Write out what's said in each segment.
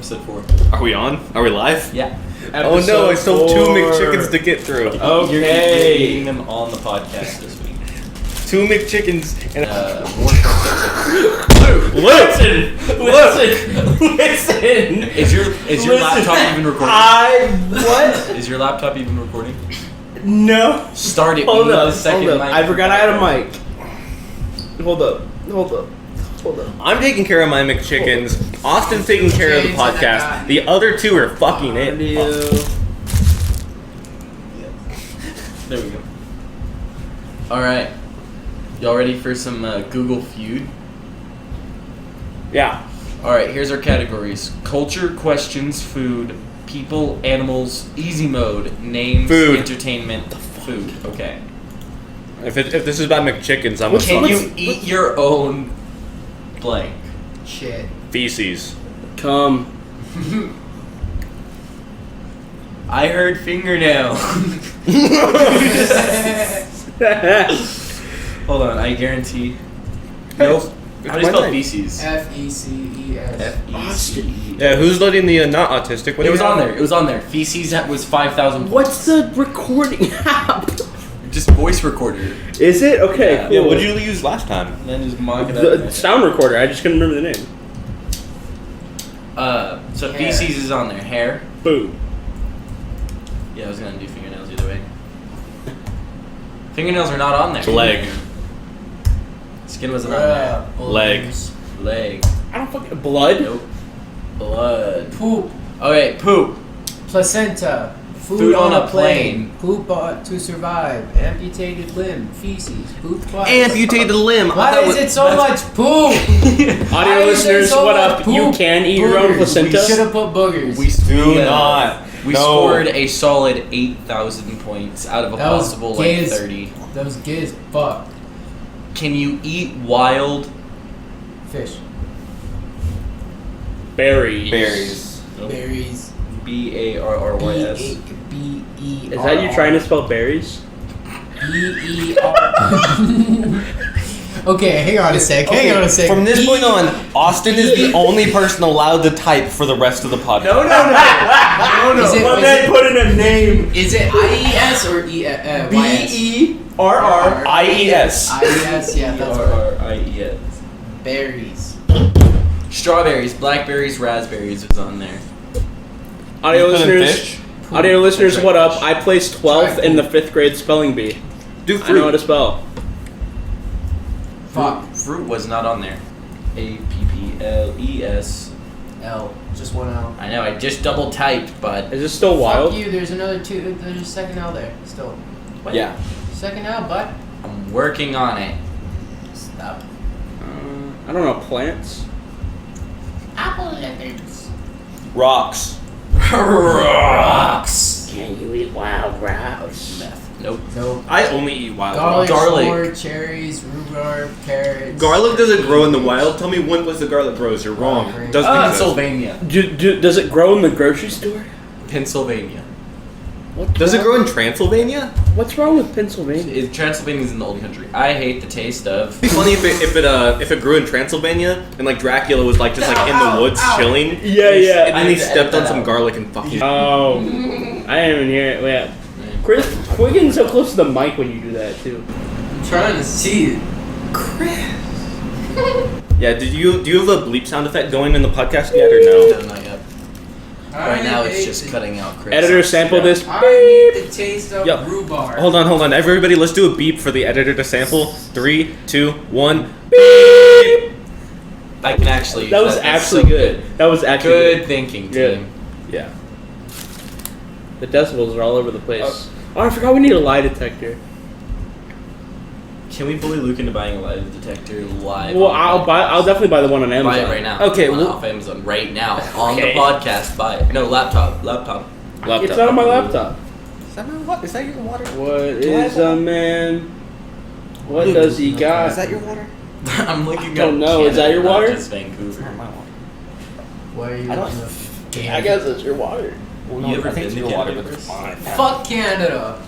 episode 4. Are we on? Are we live? Yeah. Oh no, I still have 2 McChickens to get through. You're eating them on the podcast this week. 2 McChickens and Listen. Is your laptop even recording? What? Is your laptop even recording? No. Start it. Hold We need up. the second Hold up. mic. I forgot I had a mic. Hold up. I'm taking care of my McChickens. Austin's taking care of the podcast. The other 2 are fucking it. There we go. Alright. Y'all ready for some Google Feud? Yeah. Alright, here's our categories. Culture, questions, food, people, animals, easy mode, names, Food. entertainment, food. Okay. If this is about McChickens, I'm Can gonna you eat your own blank? Shit. feces. Come. I heard fingernail. Hold on, I guarantee. Nope. How do you spell feces? F-E-C-E-S. F-E-C-E. Yeah, who's letting the not autistic? What do It was you on have? there. It was on there. Feces was 5,000. What's the recording app? Just voice recorder. Is it? Okay, Yeah. cool. Yeah, what did you use last time? And then just mock it The up. sound recorder. I just couldn't remember the name. So Hair. feces is on there. Hair. Boom. Yeah, I was gonna do fingernails either way. Fingernails are not on there. Leg. Skin wasn't on there. Leg. Leg. I don't fucking blood. Nope. Blood. Poop. Okay, poop. Placenta. Food on a plane. Poop to survive. Amputated limb. Feces. Poop twice. Amputated limb. Why is it so much poop? Audio Why is listeners, there so what much up? You poop? can eat your own Boogers. placenta. We should have put boogers. Do not. We No. scored a solid 8,000 points out of a That was possible gay like as- 30. That was gay as fuck. Can you eat wild Fish. Berries. Berries. Berries. B-A-R-R-Y-S? B-E-R. Is that you trying to spell berries? B-E-R. Okay, hang on a sec. Hang on a sec. From this point on, Austin is the only person allowed to type for the rest of the podcast. No. Is it, Well, is then it, put in a name. is it I-E-S or Y-S? B-E-R-R. I-E-S. I-E-S, yeah, that's right. B-R-R-I-E-S. Berries. Strawberries, blackberries, raspberries is on there. Audio You put in listeners, fish? audio listeners, That's what right. up? I placed 12th in the 5th grade spelling bee. Do I know how fruit. to spell. Fuck. Fruit was not on there. A-P-P-L-E-S. L. Just one L. I know, I just double typed, but Is this still wild? Fuck you, there's another two. There's a second L there. Still. Yeah. Second L, bud. I'm working on it. Stop. I don't know, plants? Apple letters. Rocks. Rocks. Can you eat wild rocks? Nope. No. I only eat wild Garlic, rocks. Garlic. Garlic. Cherries, rhubarb, carrots. Garlic doesn't grow in the wild. Tell me one place the garlic grows. You're wrong. Great. Doesn't exist. Pennsylvania. Does it grow in the grocery store? Pennsylvania. Does it grow in Transylvania? What's wrong with Pennsylvania? Transylvania's in the old country. I hate the taste of. It'd be funny if it grew in Transylvania and like Dracula was like just like in the woods chilling. Yeah, And yeah. then I he had to stepped edit on that some out. garlic and fucking. Oh, I didn't even hear it. Wait, Chris, we're getting so close to the mic when you do that too. I'm trying to see it. Yeah. Do you have a bleep sound effect going in the podcast yet or no? No, not yet. Right now it's just cutting out Chris. Editor, sample this. I need the taste of Yup. rhubarb. Hold on. Everybody, let's do a beep for the editor to sample. 3, 2, 1. I can actually. That was that's actually so good. That was actually Good thinking, Good. team. Yeah. The decibels are all over the place. Oh, I forgot we need a lie detector. Can we bully Luke into buying a lie detector live? Well, on I'll definitely buy the one on Amazon. Buy it right now. Okay, on, well- off Amazon right now on the Okay. podcast. Buy it. No, laptop. It's not on my laptop. Is that your water? What is a man? What Luke, does he got? Is that your water? I'm looking up. don't know. Is that your Canada, not water? Just Vancouver. Why are you I don't- on the game? I guess it's your water. Well, You ever I think been it's to your water, Canada, but it's Chris? fine. Fuck Canada.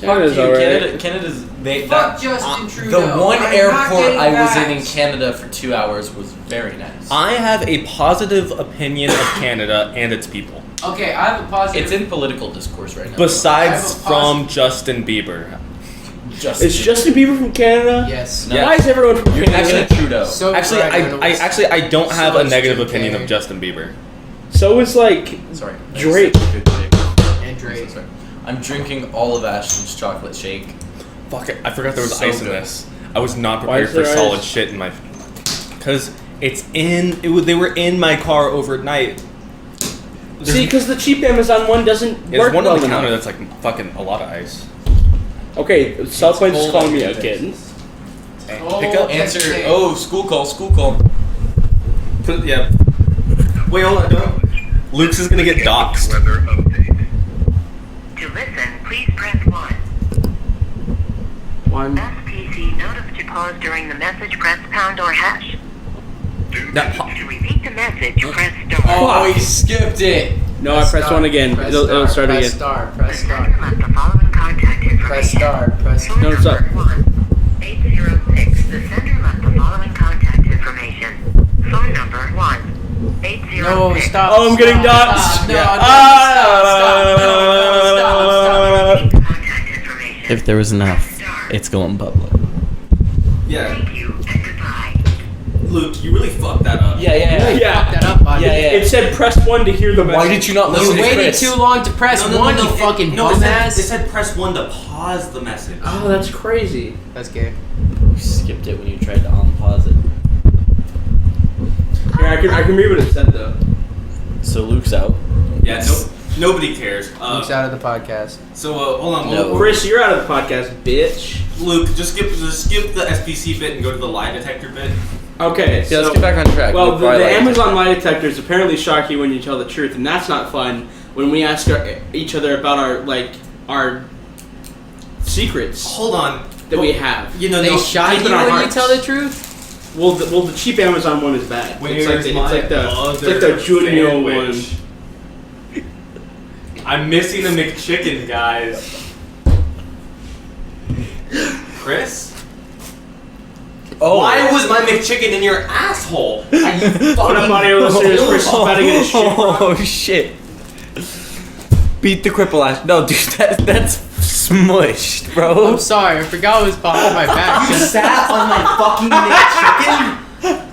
Canada's Fuck you, alright. Canada's Fuck Justin Trudeau. The one I'm not airport getting I was in vaxxed. Canada for 2 hours was very nice. I have a positive opinion of Canada and its people. Okay, I have a positive. It's in political discourse right now. Besides I have a from Justin Bieber. Is Justin Bieber from Canada? Yes. No. Why is everyone from You're Canada? actually Trudeau. So Actually, Ryan I Reynolds. don't have So a is negative Jim opinion Carrey. of Justin Bieber. So is like Sorry. Drake. Good Drake. And Drake. Sorry. I'm drinking all of Ashton's chocolate shake. Fuck it, I forgot there was So ice in good. this. I was not Why prepared is for there solid ice? shit in my. Because they were in my car overnight. See, because the cheap Amazon one doesn't There's work one well on the enough. counter that's like fucking a lot of ice. Okay, South Point is cold calling me out a there. kid. Oh, Pick up, that's answer. okay. Oh, school call. Yeah. Wait, hold on. Don't. Luke's is gonna get doxxed. Weather update. To listen, please press 1. One. SPC notice to pause during the message, press pound or hash. To repeat the message, press star. Oh, he skipped it. No, I press one again. Press It'll start press again. Star. The Press sender star. left the following contact information. Press star. Press. Phone No, it's up. number 1-806. The sender left the following contact information. Phone number 1-806. No, stop. Oh, I'm getting stop, doxxed. stop. No, Yeah. no, stop. Contact information. If there was enough, Star. it's going public. Yeah. Thank you and goodbye. Luke, you really fucked that up. Yeah. Yeah. Fuck that up, buddy. Yeah, yeah. It said press one to hear the message. Why did you not You listen to waited Chris? too long to press one, you fucking dumbass. It said press 1 to pause the message. Oh, that's crazy. That's gay. You skipped it when you tried to unpause it. Yeah, I can read what it said though. So Luke's out. Yeah, nobody cares. Luke's out of the podcast. So hold on. No. Chris, you're out of the podcast, bitch. Luke, just skip the SPC bit and go to the lie detector bit. Okay, Yeah, so let's get back on track. well, Luke, the why lie Amazon lie detectors apparently shock you when you tell the truth, and that's not fun. When we ask each other about our secrets Hold on. that we have. You know, They no, shot keep you it on when you hearts. tell the truth? Well, the cheap Amazon one is bad. Where's It's like my the Junior one. sandwich? I'm missing a McChicken, guys. Chris? Oh. Why was my McChicken in your asshole? Are you What up, audio listeners? Chris is about to get his shit rocked. Oh shit. Beat the cripple ass. No, dude, that's smushed, bro. I'm sorry, I forgot what was behind my back. You sat on my fucking McChicken?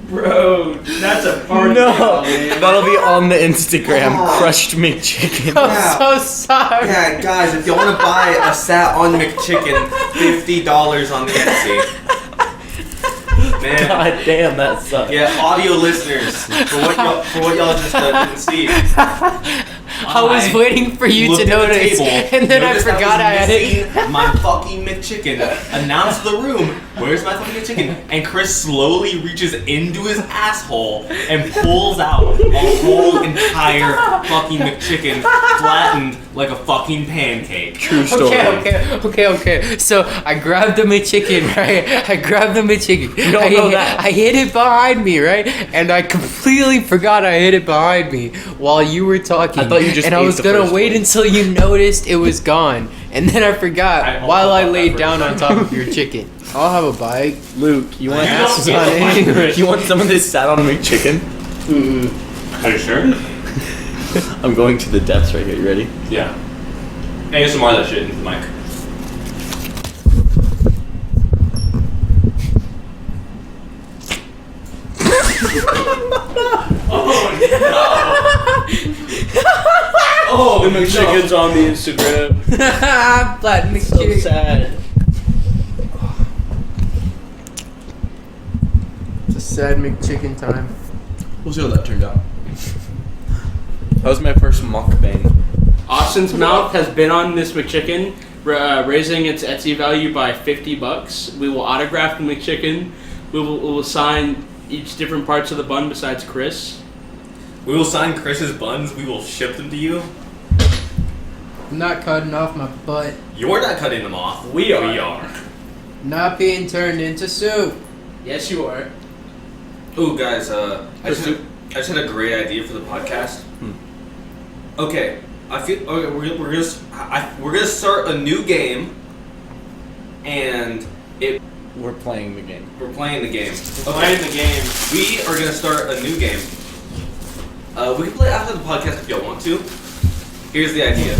Bro, that's a party. No, man. that'll be on the Instagram. Oh. Crushed McChicken. I'm so sorry. Yeah, guys, if you want to buy a sat on McChicken, $50 on Etsy. Man. God damn, that sucks. Yeah, audio listeners, for what y'all just didn't see. I was waiting for you looked to at the notice, table, and then I noticed forgot I was had it. missing my fucking McChicken. Announced to the room, "Where's my fucking McChicken?" And Chris slowly reaches into his asshole and pulls out a whole entire fucking McChicken, flattened like a fucking pancake. True story. Okay. So I grabbed the McChicken, right? I grabbed the McChicken. You don't know that. I hid it behind me, right? And I completely forgot I hid it behind me while you were talking. I thought you just And I ate was the gonna first wait one. until you noticed it was gone, and then I forgot I also while I thought that laid for down a on top of your chicken. I'll have a bite. Luke, you want You don't asses get on the it? You want someone that sat on a McChicken? Are you sure? I'm going to the depths right here. You ready? Yeah. ASMR that shit into the mic. Oh, the McChicken's on the Instagram. Flat So McChicken. sad. It's a sad McChicken time. We'll see how that turned out. That was my first mukbang. Austin's mouth has been on this McChicken, raising its Etsy value by $50. We will autograph the McChicken. We will sign each different parts of the bun besides Chris. We will sign Chris's buns. We will ship them to you. I'm not cutting off my butt. You're not cutting them off. We are. We are. Not being turned into soup. Yes, you are. Ooh, guys, I just had a great idea for the podcast. Okay, I feel okay, we're gonna start a new game and We're playing the game. we're playing the game. Playing the game. We are gonna start a new game. We can play after the podcast if y'all want to. Here's the idea: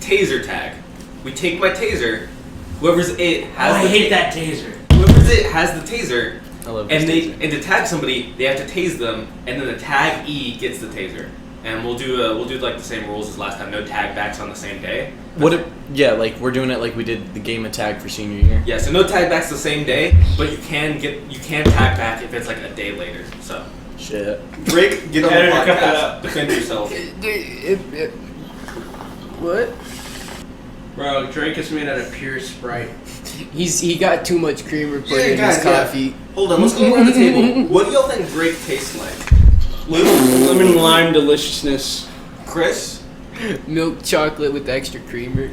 taser tag. We take my taser. Whoever's it has. I the hate that taser. Whoever's it has the taser, I love and this they taser. and to tag somebody, they have to tase them, and then the tag gets the taser. And we'll do like the same rules as last time. No tag backs on the same day. What? Yeah, like we're doing it like we did the game of tag for senior year. Yeah, so no tag backs the same day, but you can tag back if it's like a day later. So Shit. Drake, get on Editor, the cut that podcast. out. Defend yourself. What? Bro, Drake is made out of pure Sprite. He got too much creamer put in guys, his coffee. Hold on, let's go around the table. What do y'all think Drake tastes like? Luke, Lemon lime deliciousness. Chris, Milk chocolate with extra creamer.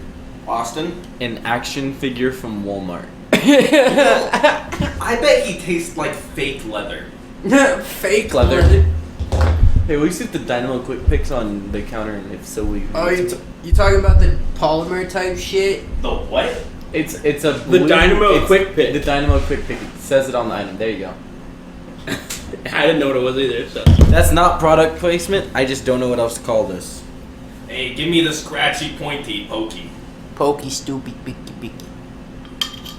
Austin. An action figure from Walmart. I bet he tastes like fake leather. Fake Leather. leather. Hey, we see the Dynamo Quick Picks on the counter, and if so, we. Oh, you talking about the polymer type shit? The what? It's a The Dynamo Quick Pick. The Dynamo Quick Pick. It says it on the item. There you go. I didn't know what it was either, so. That's not product placement. I just don't know what else to call this. Hey, give me the scratchy, pointy, pokey. Pokey, stupid, picky, picky.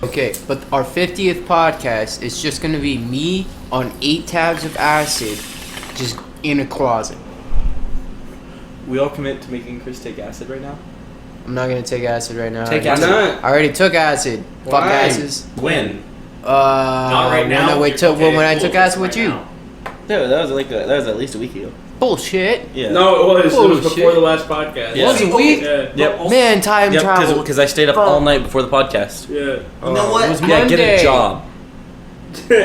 Okay, but our 50th podcast is just gonna be me on 8 tabs of acid, just in a closet. We all commit to making Chris take acid right now. I'm not gonna take acid right now. Take I already- acid. I already took acid. Fuck Why? acids. When? Not right now. When I took acid with you. Yeah, that was at least a week ago. Bullshit. Yeah. No, it was Bullshit. before the last podcast. Yeah. Was it week? Yeah. Yep. Man, time travel. Because I stayed up all night before the podcast. Yeah. You know what? It was Yeah, get a Monday. job.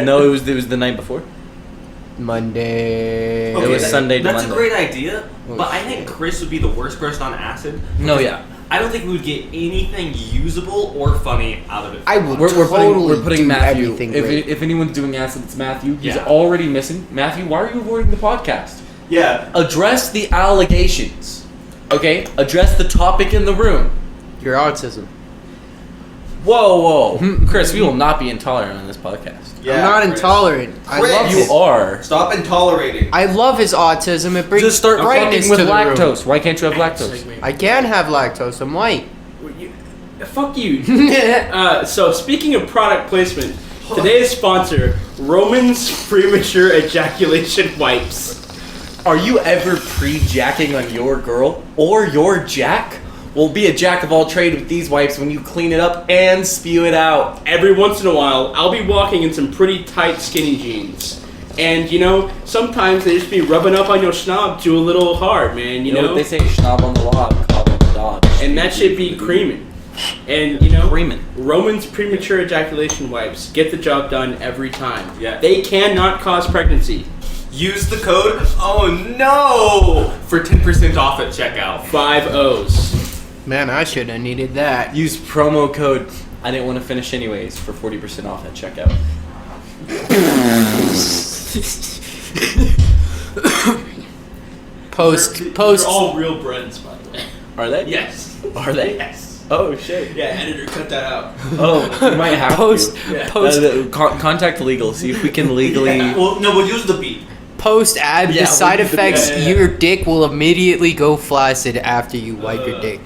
No, it was the night before. Monday. It was Sunday to That's Monday. a great idea, Oh, but I think Chris would be the worst person on acid. No, yeah. I don't think we would get anything usable or funny out of it. I would We're totally putting do Matthew. everything If, great. if anyone's doing acid, it's Matthew. He's Yeah. already missing. Matthew, why are you avoiding the podcast? Yeah. Address the allegations. Okay? Address the topic in the room. Your autism. Whoa. Chris, we will not be intolerant on this podcast. Yeah, I'm not Chris. intolerant. I Chris. love You it. are. Stop intolerating. I love his autism. It brings Just start brightness fucking with to the room. lactose. Why can't you have lactose? I can have lactose. I'm white. Fuck you. So speaking of product placement, today's sponsor, Roman's Premature Ejaculation Wipes. Are you ever pre-jacking on your girl or your jack? Well, be a jack of all trade with these wipes when you clean it up and spew it out. Every once in a while, I'll be walking in some pretty tight skinny jeans. And, you know, sometimes they just be rubbing up on your schnob too a little hard, man, you know? what they say? Schnob on the log, cob on the dog. And that shit be creaming. And, you know, Creaming. Roman's Premature Ejaculation Wipes get the job done every time. Yeah. They cannot cause pregnancy. Use the code for 10% off at checkout. 5 O's. Man, I should have needed that. Use promo code I didn't want to finish anyways for 40% off at checkout. Post. They're all real brands, by the way. Are they? Yes. Are they? Yes. Oh shit. Yeah, editor, cut that out. Oh, we might have Post. to. Yeah. Post. Contact legal. See if we can legally. Yeah. Well, no, we'll use the beat. Post ad. Yeah, The side we'll do the- effects. yeah, yeah. Your dick will immediately go flaccid after you wipe your dick.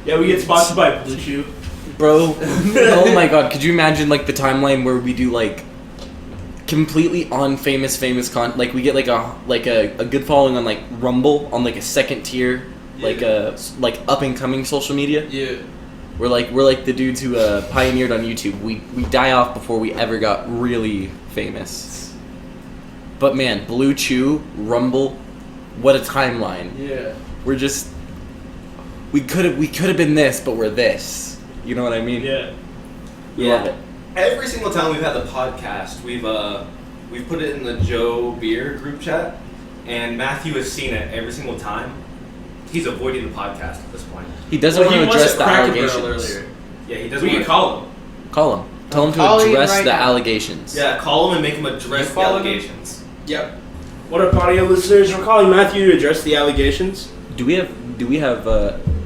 Yeah, we get sponsored by Blue Chew. Bro, oh my god, could you imagine like the timeline where we do like completely famous like we get like a good following on like Rumble on like a second tier like up and coming social media. Yeah. We're like the dudes who pioneered on YouTube. We die off before we ever got really famous. But man, Blue Chew, Rumble, what a timeline. Yeah. We're just we could have been this, but we're this. You know what I mean? Yeah. We love it. Every single time we've had the podcast, we've put it in the Joe Beer group chat, and Matthew has seen it every single time. He's avoiding the podcast at this point. He doesn't Well, he want to was address at the Cracker Barrel allegations. earlier. Yeah, he doesn't. We can wanna- call him. Call him. Tell him to calling him address right the now. allegations. Yeah, call him and make him address the follow him? allegations. Yep. What up, audio listeners? We're calling Matthew to address the allegations. Do we have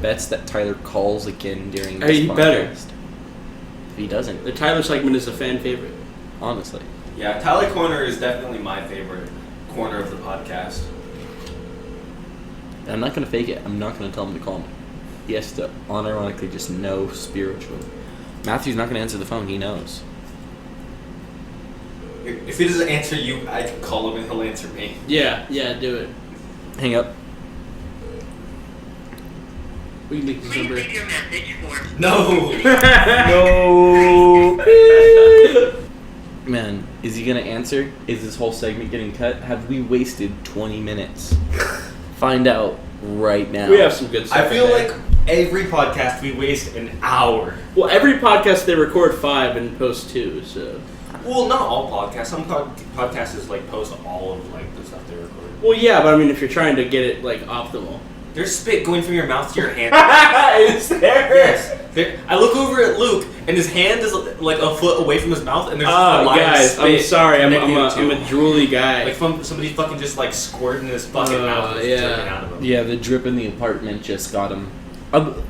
bets that Tyler calls again during this Hey, you better. podcast? if he doesn't. The Tyler segment is a fan favorite. Honestly. Yeah, Tyler Corner is definitely my favorite corner of the podcast. I'm not gonna fake it. I'm not gonna tell him to call me. He has to unironically just know spiritually. Matthew's not gonna answer the phone. He knows. If he doesn't answer you, I can call him and he'll answer me. Yeah, do it. Hang up. We can leak his Please number. leave your message for No! No. Man, is he gonna answer? Is this whole segment getting cut? Have we wasted 20 minutes? Find out right now. We have some good stuff. I feel in there. like every podcast we waste an hour. Well, every podcast they record 5 and post 2, so. Well, not all podcasts. Some podcasts like post all of like the stuff they record. Well, yeah, but I mean, if you're trying to get it like optimal. There's spit going from your mouth to your hand. Is there? Yes. I look over at Luke, and his hand is like a foot away from his mouth, and there's just a line guys, of I'm spit sorry. I'm connecting the a two. drooly guy. Like from somebody fucking just like squirting his fucking mouth and yeah. dripping out of him. Yeah, the drip in the apartment just got him.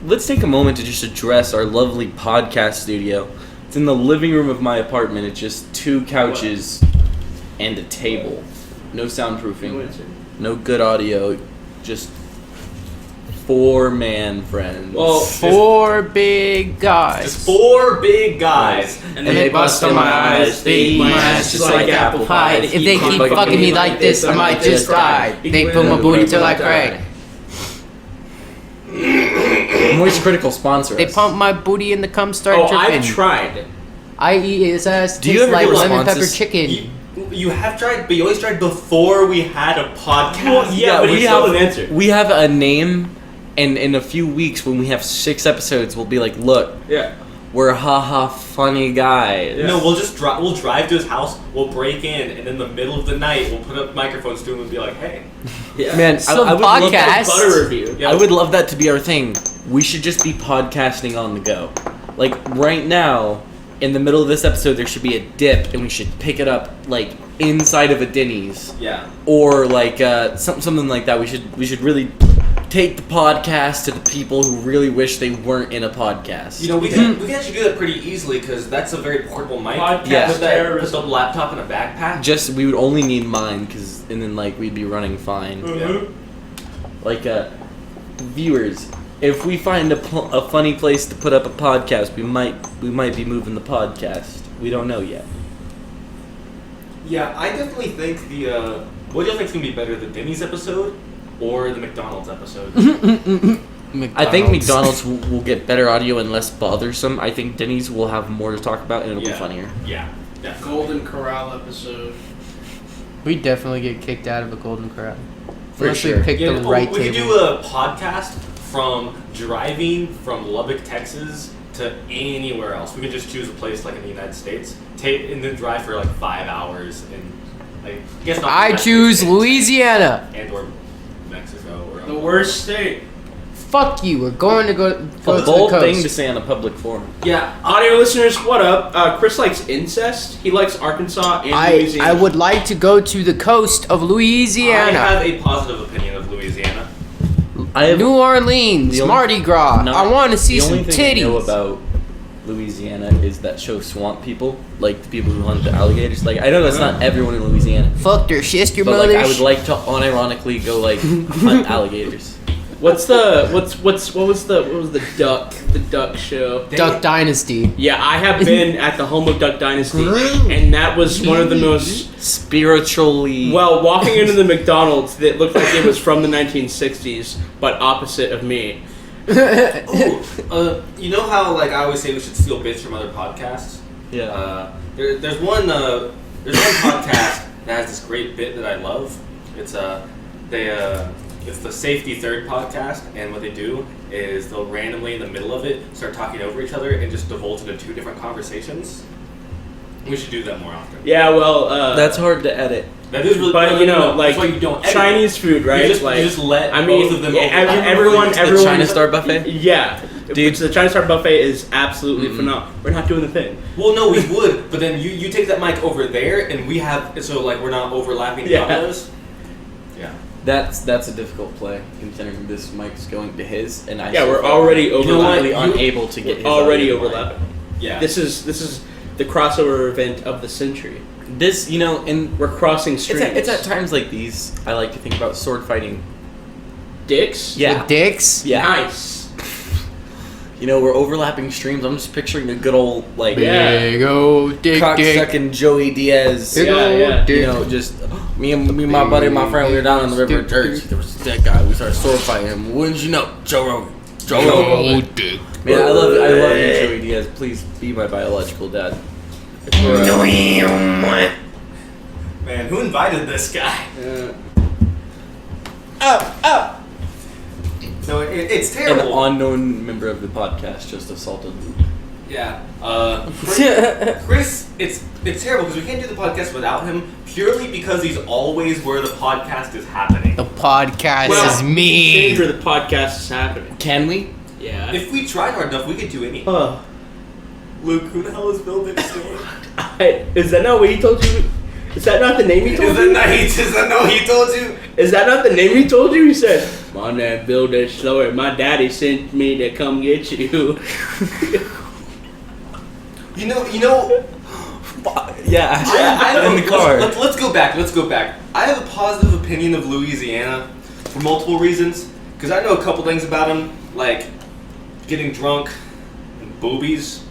Let's take a moment to just address our lovely podcast studio. It's in the living room of my apartment. It's just 2 couches and a table. No soundproofing. No good audio. Just 4-man friends. Well, 4 big guys. Just 4 big guys. and they bust on my eyes. They eat my ass just like apple pie. If they keep fucking me like this, I might just die. They put my booty till I crack. Moist Critical sponsor They us. pump my booty and the cum start Oh, dripping. I've tried. I eat his ass. Do you Tastes ever like get lemon pepper responses? chicken. You have tried, but you always tried before we had a podcast. Well, yeah, but we he still have didn't answer. We have a name, and in a few weeks, when we have 6 episodes, we'll be like, look, Yeah. we're haha funny guys. Yeah. No, we'll just we'll drive to his house, we'll break in, and in the middle of the night, we'll put up microphones to him and be like, hey. Yeah. Man, Some I would love that. podcast. Butter review. Yeah. I would love that to be our thing. We should just be podcasting on the go. Like right now, in the middle of this episode, there should be a dip, and we should pick it up like inside of a Denny's, Yeah. or like something like that. We should really take the podcast to the people who really wish they weren't in a podcast. You know, we can actually do that pretty easily because that's a very portable mic. Podcast Yeah. Put terrorism. the laptop in a backpack. just we would only need mine, and then like we'd be running fine. Yeah. Like viewers, if we find a funny place to put up a podcast, we might be moving the podcast. We don't know yet. Yeah, I definitely think the. What do you think's gonna be better, the Denny's episode or the McDonald's episode? I think McDonald's will get better audio and less bothersome. I think Denny's will have more to talk about and it'll be funnier. Yeah, definitely. Golden Corral episode. We definitely get kicked out of a golden corral. For Unless sure. we pick Yeah, the right we table. could do a podcast from driving from Lubbock, Texas to anywhere else. We could just choose a place like in the United States, and then drive for like 5 hours and like I guess not. I United choose States, Louisiana. and or Mexico or The worst state. Fuck you. We're going to go A to the bold coast. thing to say on a public forum. Yeah, audio listeners, what up? Chris likes incest. He likes Arkansas and Louisiana. I would like to go to the coast of I Louisiana. have a positive opinion of Louisiana. I have New Orleans, The only- Mardi Gras. not- I want to see the some only thing I know titties. about Louisiana is that show Swamp People, like the people who hunt the alligators. Like I know that's not everyone in Louisiana, Fuck their sister but like I mothers. would like to unironically go like hunt alligators. what was the duck show? Duck Dynasty. Yeah, I have been at the home of Duck Dynasty, and that was one of the most. Spiritually. Well, walking into the McDonald's, that looked like it was from the 1960s, but opposite of me. You know how like I always say we should steal bits from other podcasts? yeah. There's one podcast that has this great bit that I love. It's the Safety Third podcast, and what they do is they'll randomly in the middle of it start talking over each other and just divulge into 2 different conversations. We should do that more often. Yeah, well, That's hard to edit. That is really, but you know, like that's why you don't edit. Chinese food, right? You just, like, you just let I mean, both of them. yeah, overlap. everyone, The China Star buffet? Yeah, Dude. the China Star buffet is absolutely phenomenal. We're not doing the thing. Well, no, we would, but then you take that mic over there, and we have so like we're not overlapping the Yeah. audios. Yeah. That's a difficult play considering this mic's going to his and I. Yeah, so we're far already completely overlapping. unable to get his Already audio line. overlapping. Yeah. This is the crossover event of the century. This, you know, and We're crossing streams. it's at times like these I like to think about sword fighting. Dicks. Yeah. With dicks? Yeah. Nice. You know, we're overlapping streams. I'm just picturing a good old, like, Yeah. Big old dick. cock-sucking Joey Diaz. Big Yeah, old yeah. dick. You know, just me and my buddy and my friend, we were down on the river at church. There was that guy. We started sword fighting him. Wouldn't you know? Joe Rogan. Joe Rogan. Old dick. Man, I love you, Joey Diaz. Please be my biological dad. Man, who invited this guy? So it's An terrible. unknown member of the podcast just assaulted me. Yeah. Chris, it's terrible because we can't do the podcast without him purely because he's always where the podcast is happening. The podcast Well, is me. For the podcast is happening. Can we? Yeah. If we tried hard enough, we could do anything. Luke, who the hell is Bill Dixon? Is that not what he told you? Is that not the name he told you? Is that no he told you? Is that not the name he told you? He said, "My name Bill Slower. My daddy sent me to come get you." You know. Yeah, I in the car. Let's go back. I have a positive opinion of Louisiana for multiple reasons. Because I know a couple things about him, like getting drunk and boobies.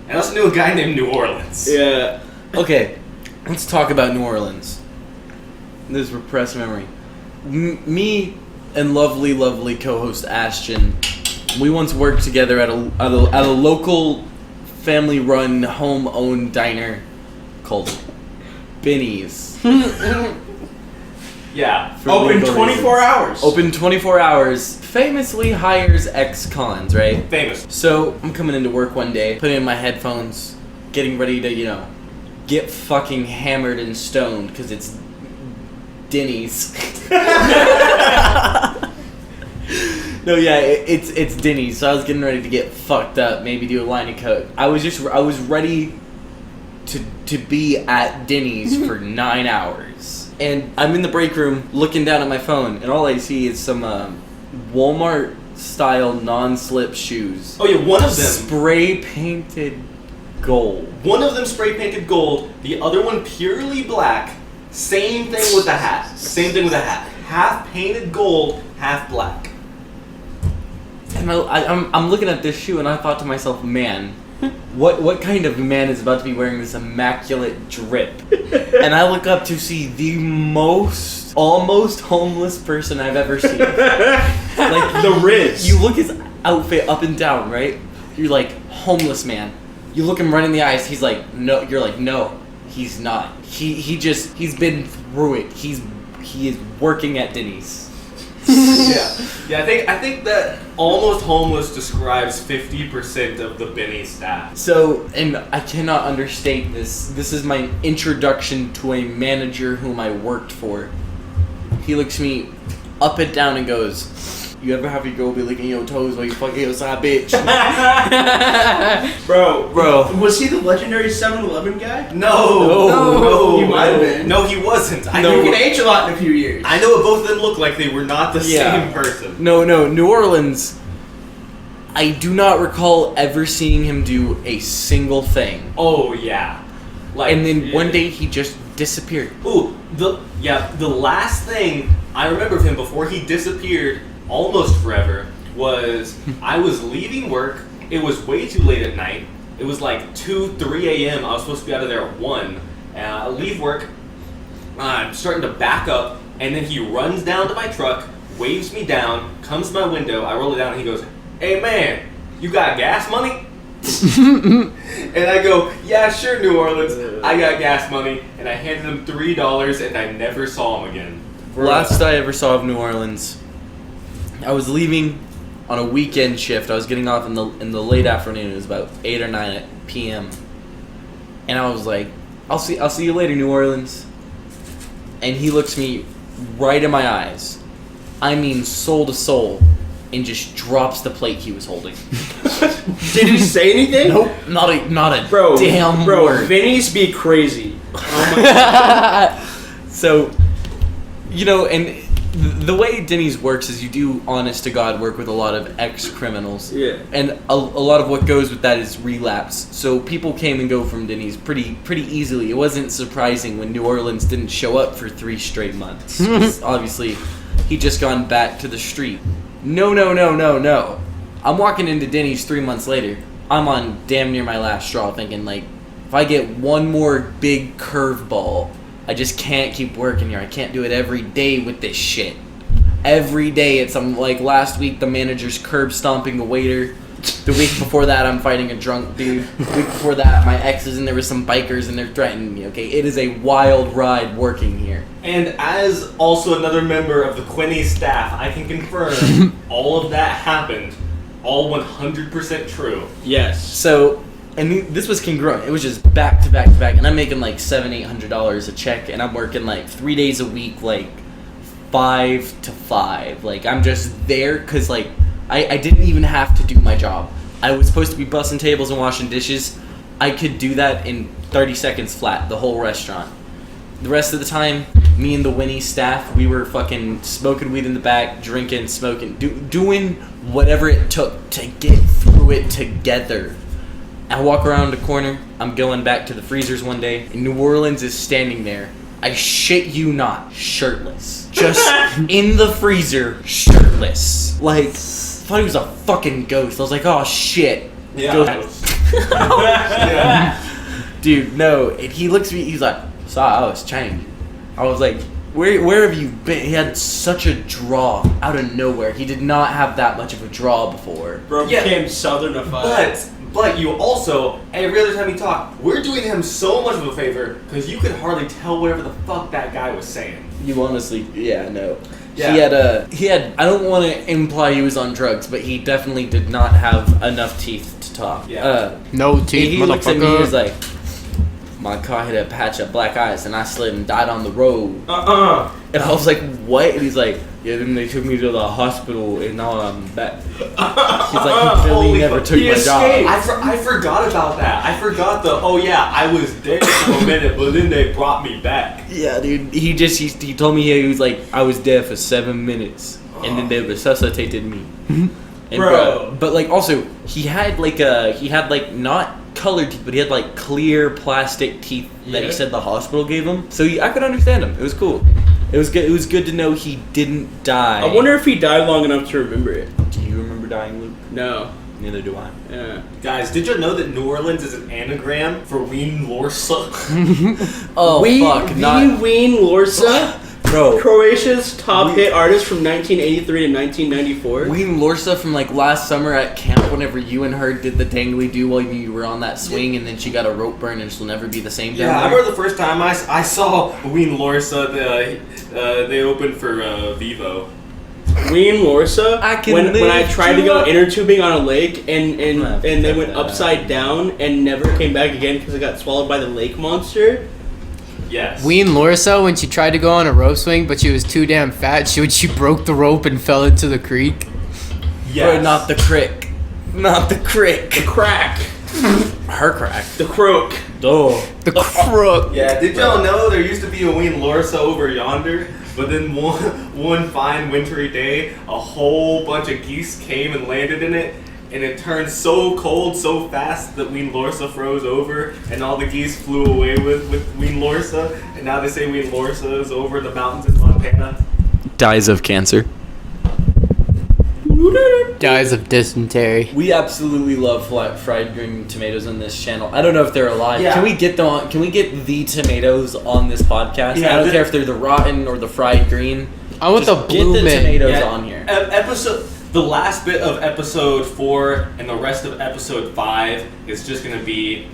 And I also knew a guy named New Orleans. Yeah. Okay, let's talk about New Orleans. This repressed memory. Me and lovely co-host Ashton, we once worked together at a local family-run, home-owned diner called Benny's. Yeah. For Open legal 24 reasons. hours. Open 24 hours. Famously hires ex-cons, right? Famous. So, I'm coming into work one day, putting in my headphones, getting ready to, you know, get fucking hammered and stoned, because it's Denny's. No, yeah, it's Denny's, so I was getting ready to get fucked up, maybe do a line of coke. I was ready to be at Denny's for 9 hours. And I'm in the break room, looking down at my phone, and all I see is some Walmart style non-slip shoes. Oh yeah, one of them. Spray painted gold. One of them spray painted gold. The other one purely black. Same thing with the hat. Half painted gold, half black. And I'm looking at this shoe and I thought to myself, man, what kind of man is about to be wearing this immaculate drip? And I look up to see the most almost homeless person I've ever seen. Like The Riz. You look his outfit up and down, right? You're like, homeless man. You look him right in the eyes. He's like, no. You're like, no, he's not. He's been through it. He is working at Denny's. Yeah. I think that almost homeless describes 50% of the Benny staff. So, and I cannot understate this. This is my introduction to a manager whom I worked for. He looks me up and down and goes, "You ever have your girl be licking your toes while you fucking your side bitch?" Bro. Was he the legendary 7-Eleven guy? No. He might have been. No, he wasn't. I No. You know. can age a lot in a few years. I know what both of them look like. They were not the Yeah. same person. No, New Orleans. I do not recall ever seeing him do a single thing. Oh yeah. Like, And then one day he just disappeared. Ooh, the last thing I remember of him before he disappeared almost forever was I was leaving work. It was way too late at night. It was like 2, 3 a.m. I was supposed to be out of there at 1. I leave work. I'm starting to back up, and then he runs down to my truck, waves me down, comes to my window. I roll it down, and he goes, "Hey man, you got gas money?" And I go, "Yeah, sure, New Orleans. I got gas money." And I handed him $3, and I never saw him again. Last I ever saw of New Orleans, I was leaving on a weekend shift. I was getting off in the late afternoon. It was about 8 or 9 p.m. And I was like, I'll see you later, New Orleans." And he looks me right in my eyes. I mean, soul to soul, and just drops the plate he was holding. Did he say anything? Nope, not a Bro, damn word. Vinny's be crazy. Oh my So, you know, and the way Denny's works is you do honest to God work with a lot of ex-criminals. Yeah. And a lot of what goes with that is relapse. So people came and go from Denny's pretty easily. It wasn't surprising when New Orleans didn't show up for 3 straight months. 'Cause obviously, he'd just gone back to the street. No. I'm walking into Denny's 3 months later. I'm on damn near my last straw thinking, like, if I get one more big curveball, I just can't keep working here. I can't do it every day with this shit. Every day it's like last week the manager's curb stomping a waiter. The week before that I'm fighting a drunk dude. The week before that my ex is and there was some bikers and they're threatening me. Okay, it is a wild ride working here. And as also another member of the Quinny staff, I can confirm all of that happened. All 100% true. Yes. So, and this was congruent. It was just back to back to back, and I'm making like $700-800 a check, and I'm working like 3 days a week, like 5 to 5. Like I'm just there because like I didn't even have to do my job. I was supposed to be bussing tables and washing dishes. I could do that in 30 seconds flat, the whole restaurant. The rest of the time, me and the Winnie staff, we were fucking smoking weed in the back, drinking, smoking, doing whatever it took to get through it together. I walk around the corner, I'm going back to the freezers one day, and New Orleans is standing there. I shit you not, shirtless. Just in the freezer, shirtless. Like, thought he was a fucking ghost. I was like, oh shit. Yeah. Ghost. Yeah. Dude, no. And he looks at me, he's like, so I was changed. I was like, where have you been? He had such a draw out of nowhere. He did not have that much of a draw before. Bro Yeah. became Southernified. But you also, every other time we talk, we're doing him so much of a favor because you could hardly tell whatever the fuck that guy was saying. You honestly, yeah, no. Yeah. He had, I don't want to imply he was on drugs, but he definitely did not have enough teeth to talk. Yeah. No teeth, He looks at me, motherfucker. he's like, my car hit a patch of black ice and I slid and died on the road. And I was like, what? And he's like, yeah, then they took me to the hospital and now I'm back. He's like, he really Holy never fuck. took He my escaped. job. I forgot about that. I forgot oh yeah, I was dead for a minute, but then they brought me back. Yeah, dude. He told me he was like, I was dead for 7 minutes and then they resuscitated me. And Bro. but like also he had like not colored teeth, but he had like clear plastic teeth that he Yeah. said the hospital gave him. So I could understand him. It was cool. It was good. It was good to know he didn't die. I wonder if he died long enough to remember it. Do you remember dying, Luke? No. Neither do I. Yeah. Guys, did you know that New Orleans is an anagram for Ween Lorsa? Oh fuck! Not Ween Lorsa, bro. Croatia's top hit artist from 1983 to 1994. Ween Lorsa from like last summer at camp whenever you and her did the dangly do while you were on that swing and then she got a rope burn and she'll never be the same down Yeah, I there. remember the first time I saw Ween Lorsa. They opened for Vivo. Ween Lorsa. I can when I lift tried to you go up. inner tubing on a lake and Nah, they fuck went that. upside down and never came back again because it got swallowed by the lake monster. Yes. Ween Lorsa, when she tried to go on a rope swing, but she was too damn fat, she broke the rope and fell into the creek. Yes. Bro, not the crick. Not the crick. The crack. Her crack. The croak. Oh. The crook. Yeah, did y'all know there used to be a Ween Lorsa over yonder? But then one fine wintry day, a whole bunch of geese came and landed in it, and it turned so cold so fast that Ween Lorsa froze over, and all the geese flew away with Ween Lorsa, and now they say Ween Lorsa is over the mountains in Montana. Dies of cancer. Dies of dysentery. We absolutely love fried green tomatoes on this channel. I don't know if they're alive. Yeah. Can we get them on? Can we get the tomatoes on this podcast? Yeah, I don't the- care if they're the rotten or the fried green. I want Just the get blue the mint. tomatoes Yeah, on here. The last bit of episode 4 and the rest of episode 5 is just gonna be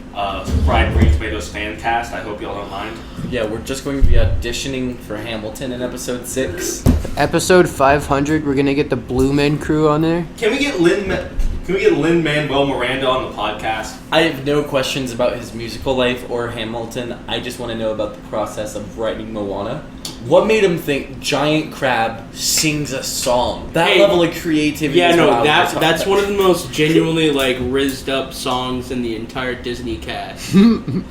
fried green tomatoes fan cast. I hope y'all don't mind. Yeah, we're just going to be auditioning for Hamilton in episode 6. Episode 500, we're gonna get the Blue Men crew on there. Can we get Lin-Manuel Miranda on the podcast? I have no questions about his musical life or Hamilton. I just want to know about the process of writing Moana. What made him think Giant Crab sings a song? That Hey, level of creativity. Yeah, is no, what I was that's talking one of the most genuinely like rizzed up songs in the entire Disney cast. I'm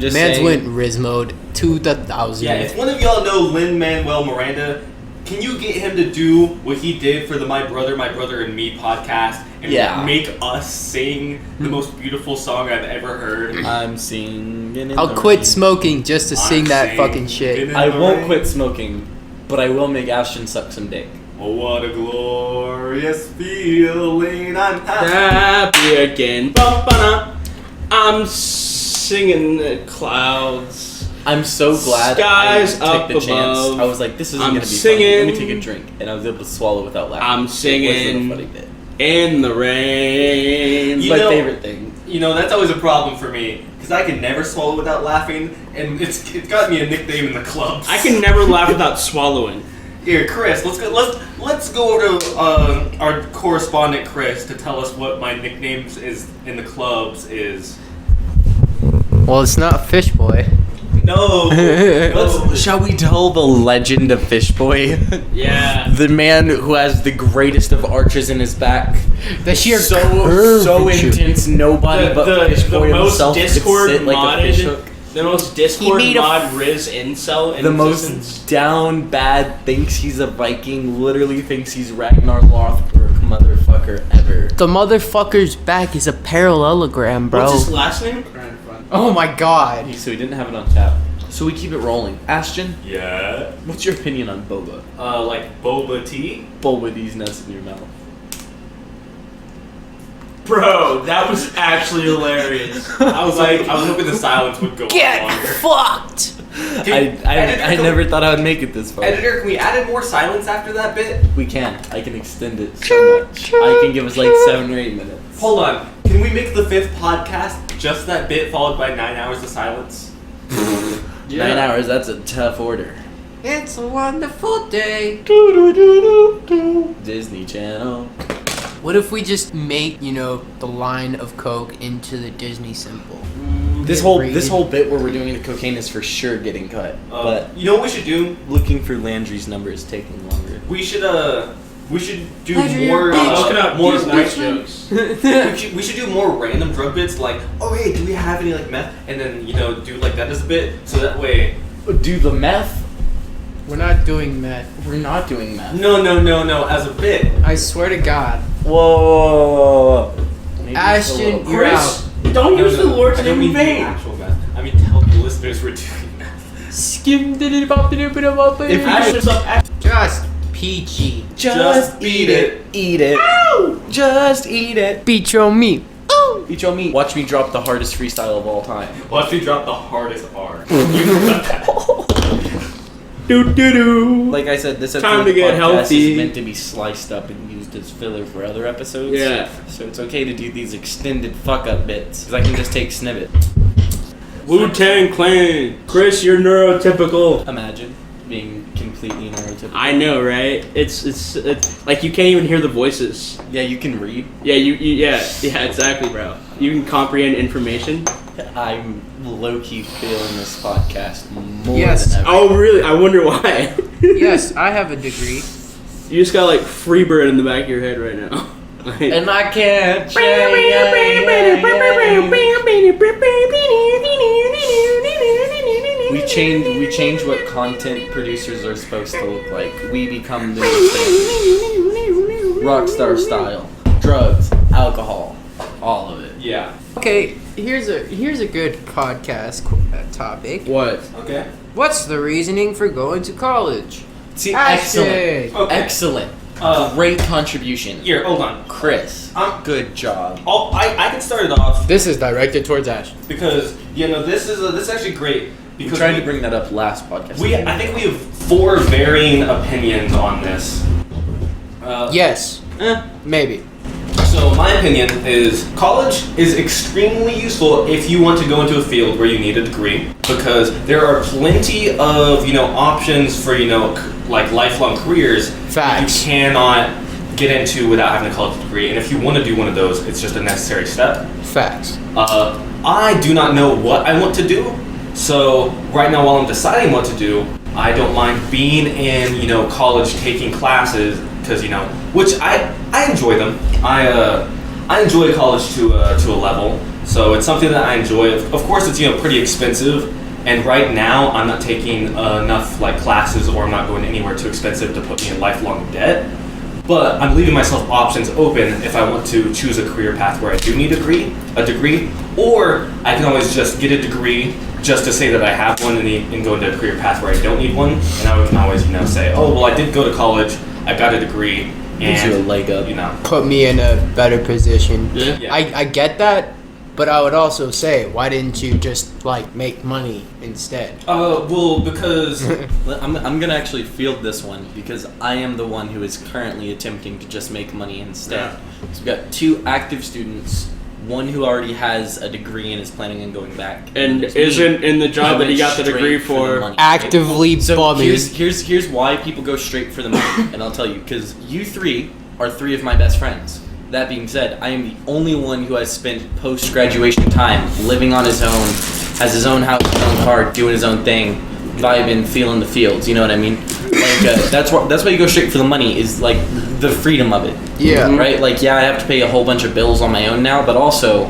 just Man's saying. went Riz mode to the thousand. Yeah, if one of y'all know Lin-Manuel Miranda, Can you get him to do what he did for the My Brother and Me podcast and make us sing the most beautiful song I've ever heard? I'm singing. In I'll the quit rain. smoking just to sing that fucking shit. singing I in the won't rain. quit smoking, but I will make Ashton suck some dick. Oh, what a glorious feeling I'm having. Happy again. Ba-ba-da. I'm singing the clouds. I'm so glad Skies I up took the chance. above. I was like, this isn't I'm gonna be funny. Let me singing. take a drink, and I was able to swallow without laughing. I'm It singing. wasn't a funny bit. In the rain. It's You my know- favorite thing. You know, that's always a problem for me because I can never swallow without laughing, and it's got me a nickname in the club. I can never laugh without swallowing. Here, Chris, let's go over to our correspondent Chris to tell us what my nicknames is in the clubs is. Well, it's not Fish Boy. No, Shall we tell the legend of Fish Boy? Yeah. The man who has the greatest of arches in his back. The sheer so curvature. intense, nobody but Fish the Boy most himself could Discord sit like a fish modded, hook. the most Discord made a mod Riz incel in The existence. most down bad, thinks he's a Viking, literally thinks he's Ragnar Lothbrok motherfucker ever. The motherfucker's back is a parallelogram, bro. What's his last name? Oh my god. So he didn't have it on tap. So we keep it rolling. Ashton, Yeah. what's your opinion on boba? Like boba tea. Bowl with these nuts in your mouth. Bro, that was actually hilarious. I was hoping the silence would go Get on longer. fucked. I never thought I would make it this far. Editor, can we add in more silence after that bit? We can. I can extend it so much. I can give us like 7 or 8 minutes. Hold on. Can we make the 5th podcast just that bit followed by 9 hours of silence? 9 hours, that's a tough order. It's a wonderful day. Disney Channel. What if we just make, the line of Coke into the Disney symbol? This whole bit where we're doing the cocaine is for sure getting cut. But You know what we should do? looking for Landry's number is taking longer. We should do Landry, more. you're a bitch. Looking up more these nice jokes. we should do more random drug bits like, oh hey, do we have any like meth? And then do like that as a bit, so that way. Do the meth? We're not doing meth. We're not doing meth. No, as a bit. I swear to God. Whoa. Maybe Ashton, it's a little- you're Chris, out. don't use the Lord's I don't name in mean vain. actual meth. I mean tell the listeners we're doing meth. Skim did it If Ashton's up. Just peachy. Just eat it. Eat it. Just eat it. Beat your meat. Eat your meat. Watch me drop the hardest freestyle of all time. Watch me drop the hardest R. You know about that. Do. Like I said, this episode Time of to the get podcast healthy. is meant to be sliced up and used as filler for other episodes. Yeah. So it's okay to do these extended fuck up bits because I can just take snippet. Wu-Tang Clan. Chris, you're neurotypical. Imagine being completely neurotypical. I know, right? It's like you can't even hear the voices. Yeah, you can read. Yeah, yeah, exactly, bro. You can comprehend information. I'm low key feeling this podcast more Yes. than ever. Oh, really? I wonder why. Yes, I have a degree. You just got like Freebird in the back of your head right now. Like- And I can't We change what content producers are supposed to look like. We become the new thing. Rockstar style. Drugs, alcohol, all of it. Yeah. Okay, here's a good podcast topic. What? Okay. What's the reasoning for going to college? See, Ashton. excellent. Okay. Excellent. Uh, Great contribution. Here, hold on. Chris, Good job. I can start it off This is directed towards Ash. because this is actually great We because tried to bring that up last podcast. I think we have 4 varying opinions on this. Yes, maybe. So my opinion is college is extremely useful if you want to go into a field where you need a degree because there are plenty of options for like lifelong careers that Facts. you cannot get into without having a college degree. And if you want to do one of those, it's just a necessary step. Facts. I do not know what I want to do, so right now while I'm deciding what to do, I don't mind being in college taking classes because which I enjoy them. I enjoy college to a level, so it's something that I enjoy. Of course, it's pretty expensive, And right now, I'm not taking enough like classes, or I'm not going anywhere too expensive to put me in lifelong debt. But I'm leaving myself options open if I want to choose a career path where I do need a degree, or I can always just get a degree just to say that I have one and go into a career path where I don't need one. And I can always, say, oh, well, I did go to college, I got a degree, Gives you a and, leg up. Put me in a better position. Yeah. I get that, but I would also say, why didn't you just make money instead? well, because I'm gonna actually field this one because I am the one who is currently attempting to just make money instead. So we've got 2 active students, one who already has a degree and is planning on going back, And there's me, isn't in the who job that he went got the straight degree the for. money. Actively So bumming. here's why people go straight for the money, and I'll tell you, because you 3 are 3 of my best friends. That being said, I am the only one who has spent post-graduation time living on his own, has his own house, his own car, doing his own thing, vibing, feeling the fields. You know what I mean? That's why you go straight for the money, is the freedom of it. Yeah. Right? I have to pay a whole bunch of bills on my own now, but also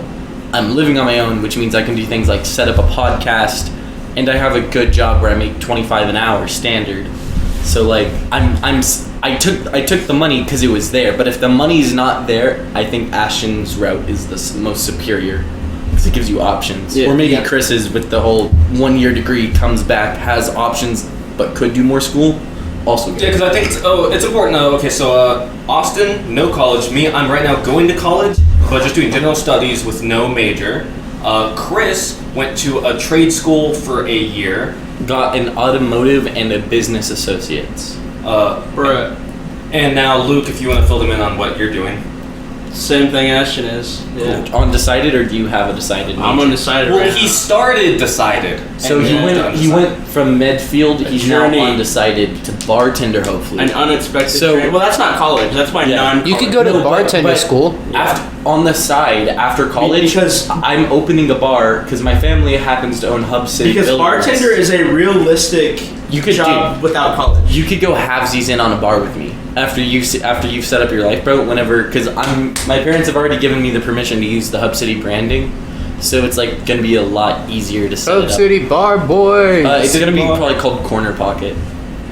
I'm living on my own, which means I can do things like set up a podcast, and I have a good job where I make $25 an hour standard. So I took the money because it was there, but if the money's not there, I think Ashton's route is the most superior because it gives you options. Yeah. Or maybe Yeah. Chris's with the whole 1-year degree comes back, has options, but could do more school. Also good. Yeah, because I think it's important. Okay, so Austin, no college. Me, I'm right now going to college, but just doing general studies with no major. Chris went to a trade school for a year. Got an automotive and a business associates. Bruh. And now Luke, if you want to fill them in on what you're doing. Same thing Ashton is. Yeah. Undecided, or do you have a decided major? I'm undecided Well, right he now. started decided. So and he moved to went. He undecided. went from Medfield. He's journey. now undecided to bartender. Hopefully, An unexpected So- trade. Well, that's not college. That's my Yeah. non-college. You could go to No, but- bartender but- school. after, on the side after college, Because- I'm opening a bar because my family happens to own Hub City. Because Billiards. bartender is a realistic You could job without college. You could go halvesies in on a bar with me after you've set up your life, bro. Whenever, because my parents have already given me the permission to use the Hub City branding, so it's gonna be a lot easier to set Hub it up. City Bar Boys. It's gonna be Bar. probably called Corner Pocket.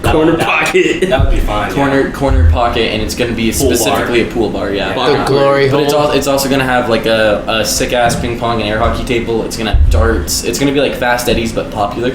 Corner pocket. That would be fine. yeah. Corner Pocket, and it's gonna be Pool specifically a pool bar. Yeah. Bar. The glory But hole. it's also gonna have a sick ass ping pong and air hockey table. It's gonna have darts. It's gonna be like Fast Eddie's but popular,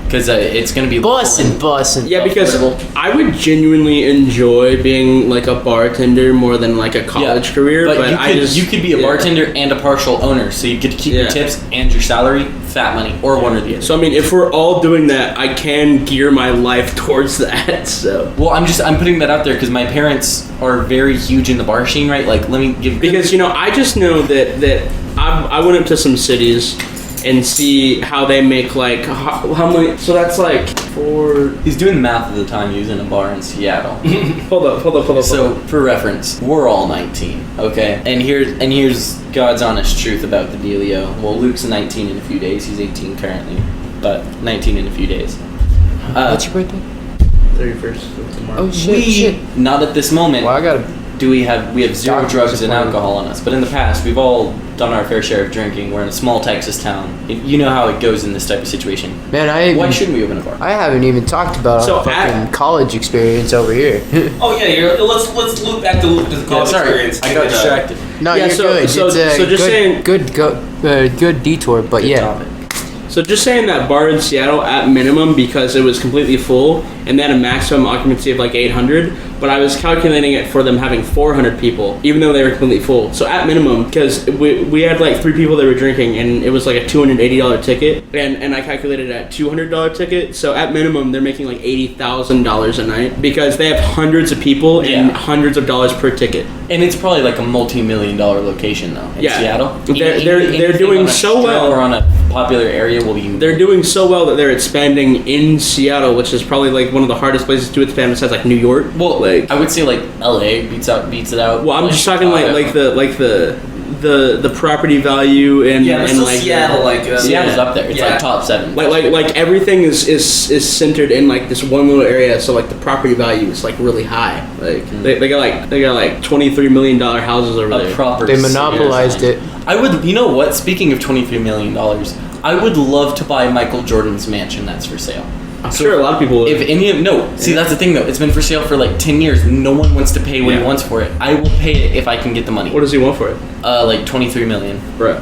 because it's gonna be Bussin'. Yeah, because I would genuinely enjoy being like a bartender more than like a college career. But you could be a yeah. bartender and a partial owner, so you could keep your Yeah. tips and your salary, fat money, or one or the other. So I mean, if we're all doing that, I can gear my life towards that. So Well, I'm putting that out there because my parents are very huge in the bar scene, right? Let me give because I just know that I went up to some cities and see how they make how many. So that's he's doing the math of the time he was in a bar in Seattle. hold up. So, for reference, we're all 19, okay? And here's God's honest truth about the dealio. Well, Luke's 19 in a few days. He's 18 currently, but 19 in a few days. What's your birthday? 31st of tomorrow. Oh shit. Not at this moment. Well, I gotta. We have zero Doctor's drugs and appointment. alcohol on us. But in the past, we've all done our fair share of drinking. We're in a small Texas town. You know how it goes in this type of situation. Man, Why shouldn't we open a bar? I haven't even talked about So our fucking college experience over here. Oh yeah, let's loop back to the college experience. I got distracted. No, Yeah, you're so- good. so- it's a so just saying- good detour, but Good yeah. topic. So just saying that bar in Seattle at minimum because it was completely full and they had a maximum occupancy of 800, but I was calculating it for them having 400 people, even though they were completely full. So at minimum, because we had 3 people that were drinking and it was a $280 ticket, and I calculated it at $200 ticket. So at minimum, they're making $80,000 a night because they have hundreds of people and Yeah. hundreds of dollars per ticket. And it's probably a multi-million-dollar location though in Yeah. Seattle. They're Anything doing on a so strip well. Or on a popular area will be. They're doing so well that they're expanding in Seattle, which is probably one of the hardest places to expand besides New York. Well, I would say LA beats it out. Well, I'm just talking Chicago. the property value and Yeah, but and still Seattle, Seattle's up there. It's Yeah. top 7. like everything is centered in this one little area, so the property value is really high. They got $23 million houses over a there. proper. They monopolized it. I would. You know what? Speaking of $23 million, I would love to buy Michael Jordan's mansion that's for sale. I'm sure a lot of people would. If any of no, see that's the thing though. It's been for sale for like 10 years. No one wants to pay what he Yeah. wants for it. I will pay it if I can get the money. What does he want for it? Like 23 million. Right.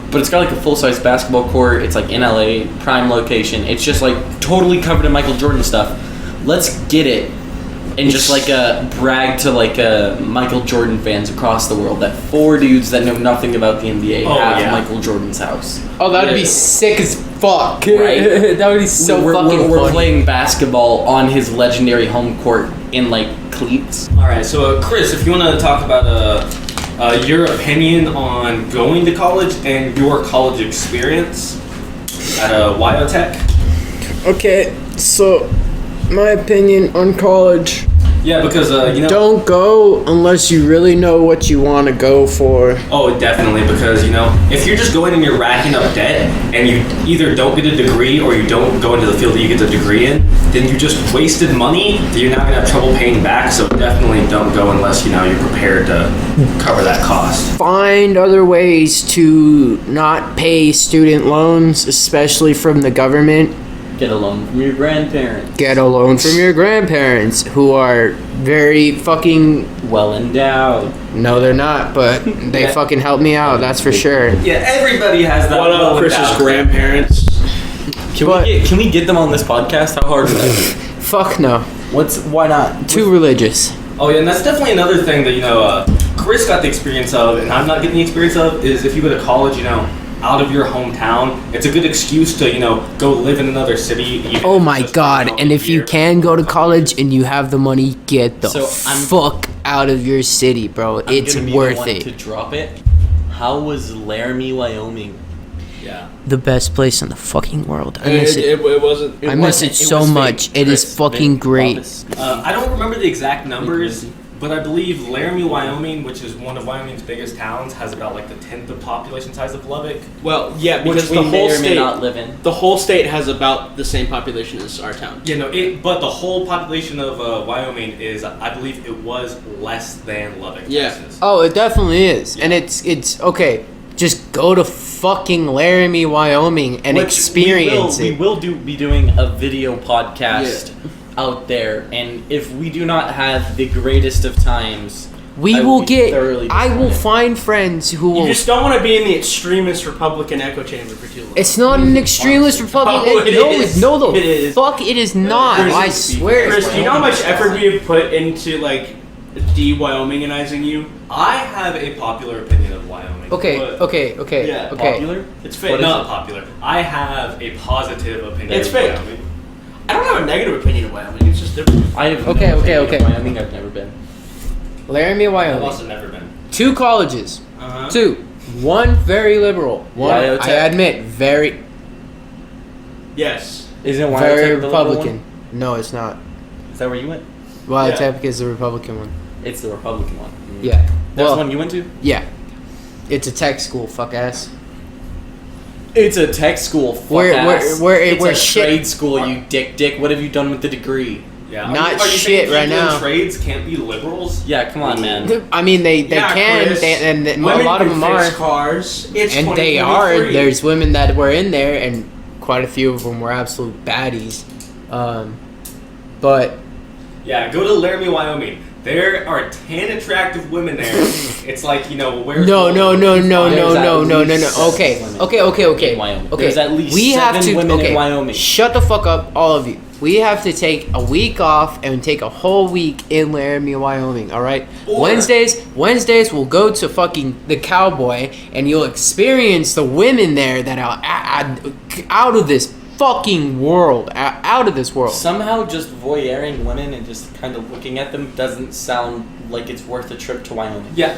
But it's got like a full-size basketball court. It's like in LA, prime location. It's just like totally covered in Michael Jordan stuff. Let's get it and just like brag to like Michael Jordan fans across the world that 4 dudes that know nothing about the NBA Oh, have yeah. Michael Jordan's house. Oh, that'd Yeah. be sick as fuck. Right? That would be so we're, fucking we're funny. playing basketball on his legendary home court in like cleats. All right, so Chris, if you want to talk about your opinion on going to college and your college experience at Wyotech. Okay, so my opinion on college: Yeah, because you know. don't go unless you really know what you want to go for. Oh, definitely, because, you know, if you're just going and you're racking up debt and you either don't get a degree or you don't go into the field that you get the degree in, then you just wasted money that you're not going to have trouble paying back, so definitely don't go unless, you know, you're prepared to cover that cost. Find other ways to not pay student loans, especially from the government. Get a loan from your grandparents. Get a loan from your grandparents, who are very fucking. Well endowed. No, they're not, but they Yeah. fucking help me out. That's for sure. Yeah, everybody has that. What low about Chris's endowed. grandparents? Can we get them on this podcast? How hard is that? Fuck no. Why not? Too religious. Oh yeah, and that's definitely another thing that, you know, Chris got the experience of, and I'm not getting the experience of, is if you go to college, you know, out of your hometown, it's a good excuse to, you know, go live in another city. even Oh if it's my just, god, you know, and a if you year. can go to college and you have the money, get the So I'm- fuck out of your city, bro. I'm It's gonna be the worth one it. to drop it. How was Laramie, Wyoming? Yeah. The best place in the fucking world. I miss it. It wasn't. I miss it so was much. fake. It is Chris, fucking fake. great. Promise. I don't remember the exact numbers, but I believe Laramie, Wyoming, which is one of Wyoming's biggest towns, has about like the 10th of population size of Lubbock. Well, yeah, Which because we the may whole or may state, not live in. the whole state has about the same population as our town. Yeah, no, but the whole population of Wyoming is, I believe it was less than Lubbock, Yeah. Texas. Oh, it definitely is. And it's okay. Just go to fucking Laramie, Wyoming and Which experience we it. will be doing a video podcast out there, and if we do not have the greatest of times, We I will be get. thoroughly I will disappointed. find friends who You will. just don't want to be in the extremist Republican echo chamber for too long. It's not an extremist Republican. Oh, it no, is. no, the It is. fuck, it is not. Chris, I speak swear. Chris, do you know how much effort we have put into like de-Wyominganizing you? I have a popular opinion of Wyoming. Okay, but okay, okay, Yeah, okay. popular. It's What fake. is not it? popular. I have a positive opinion It's of fake. Wyoming. I don't have a negative opinion of Wyoming. It's just different. I have Okay, no okay, opinion okay. of Wyoming. I've never been. Laramie, I've Wyoming. also never been. 2 colleges. Uh-huh. 2. One very liberal. One, Wyotech. I admit, very, Yes. Isn't Wyotech very the liberal Republican. one? No, it's not. Is that where you went? Wyotech is the Republican one. It's the Republican one. Yeah. That's Well, the one you went to? yeah. It's a tech school, fuck ass. It's a tech school. Fuck Where- ass. where- it's where a shit- trade school. You dick. What have you done with the degree? Yeah. Not are you shit saying right people in now. trades can't be liberals? Yeah, come on, man. I mean, they Yeah, can, Chris. and a Women lot of can them fix are, cars. It's and they are. 2023. There's women that were in there, and quite a few of them were absolute baddies. But Yeah, go to Laramie, Wyoming. There are 10 attractive women there. It's like, you know, where... no. There's at Okay, least okay. in Wyoming. Okay, There's at least we have 7 to. women Okay, in Wyoming. shut the fuck up, all of you. We have to take a week off and take a whole week in Laramie, Wyoming. All right. Or- Wednesdays we'll go to fucking the Cowboy, and you'll experience the women there that are out of this fucking world, out of this world. Somehow, just voyeuring women and just kind of looking at them doesn't sound like it's worth a trip to Wyoming. Yeah,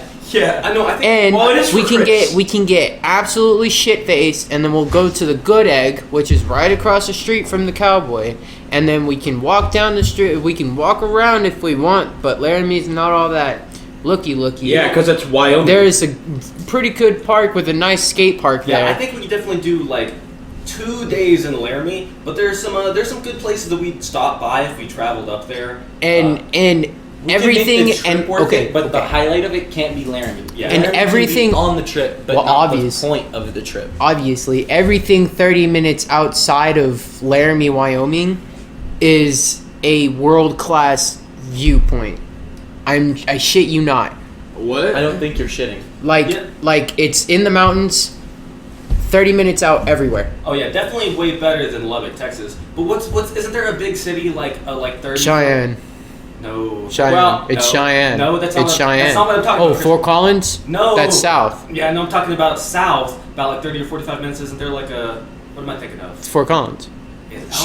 I know, I think... And Well, it is we for can Chris. get absolutely shit faced, and then we'll go to the Good Egg, which is right across the street from the Cowboy, and then we can walk down the street. We can walk around if we want, but Laramie's not all that looky. Yeah, because it's Wyoming. There is a pretty good park with a nice skate park Yeah, there. I think we could definitely do, like, 2 days in Laramie, but there's some good places that we'd stop by if we traveled up there. and We can everything make the trip and worth okay, it, but the okay. highlight of it can't be Laramie. Yeah. And Laramie can be everything- on the trip, but Well, not obvious. the point of the trip. Obviously, everything 30 minutes outside of Laramie, Wyoming, is a world class viewpoint. I shit you not. What? I don't think you're shitting. Like Yeah. like it's in the mountains, 30 minutes out everywhere. Oh yeah, definitely way better than Lubbock, Texas. But what's isn't there a big city like 30? Cheyenne. No. Cheyenne. Well, It's no. Cheyenne. No, that's not. It's what, Cheyenne. That's not what I'm talking Oh, about. Fort Collins? No. That's south. Yeah, no, I'm talking about south. About like 30 or 45 minutes. Isn't there like a? What am I thinking of? It's Fort Collins.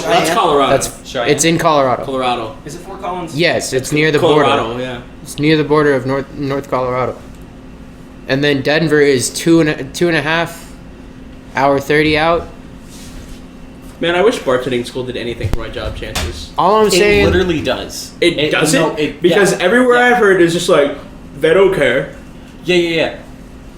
That's Colorado. That's Cheyenne? it's in Colorado. Colorado. Is it Fort Collins? Yes, it's near the Colorado, border. yeah. It's near the border of North Colorado. And then Denver is two and a half hour 30 out. Man, I wish bartending school did anything for my job chances. All I'm It saying, literally does. It doesn't? No, because yeah. everywhere Yeah. I've heard is just like, they don't care. Yeah.